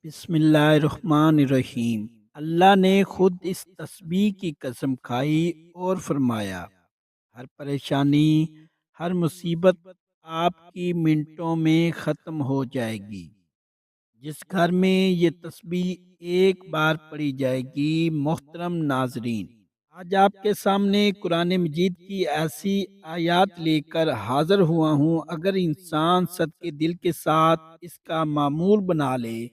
بسم اللہ الرحمن الرحیم۔ اللہ نے خود اس تسبیح کی قسم کھائی اور فرمایا، ہر پریشانی، ہر مصیبت آپ کی منٹوں میں ختم ہو جائے گی۔ جس گھر میں یہ تسبیح ایک بار پڑھی جائے گی، محترم ناظرین، آج آپ کے سامنے قرآن مجید کی ایسی آیات لے کر حاضر ہوا ہوں۔ اگر انسان صدقے دل کے ساتھ اس کا معمول بنا لے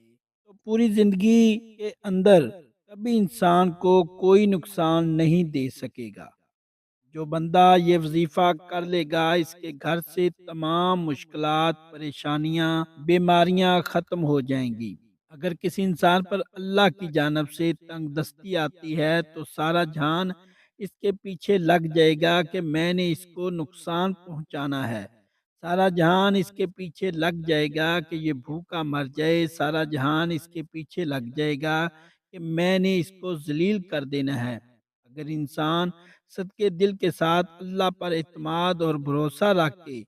تو پوری زندگی کے اندر کبھی انسان کو کوئی نقصان نہیں دے سکے گا۔ جو بندہ یہ وظیفہ کر لے گا، اس کے گھر سے تمام مشکلات، پریشانیاں، بیماریاں ختم ہو جائیں گی۔ اگر کسی انسان پر اللہ کی جانب سے تنگ دستی آتی ہے تو سارا جہان اس کے پیچھے لگ جائے گا کہ میں نے اس کو نقصان پہنچانا ہے۔ سارا جہان اس کے پیچھے لگ جائے گا کہ یہ بھوکا مر جائے۔ سارا جہان اس کے پیچھے لگ جائے گا کہ میں نے اس کو ذلیل کر دینا ہے۔ اگر انسان صدقے دل کے ساتھ اللہ پر اعتماد اور بھروسہ رکھ کے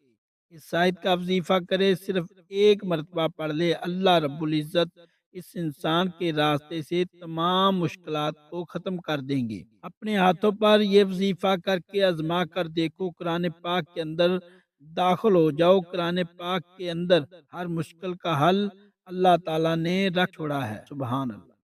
اس آیت کا وظیفہ کرے، صرف ایک مرتبہ پڑھ لے، اللہ رب العزت اس انسان کے راستے سے تمام مشکلات کو ختم کر دیں گے۔ اپنے ہاتھوں پر یہ وظیفہ کر کے آزما کر دیکھو، قرآن پاک کے اندر داخل ہو جاؤ۔ قرآن پاک کے اندر ہر مشکل کا حل اللہ تعالیٰ نے رکھ چھوڑا ہے۔ سبحان اللہ۔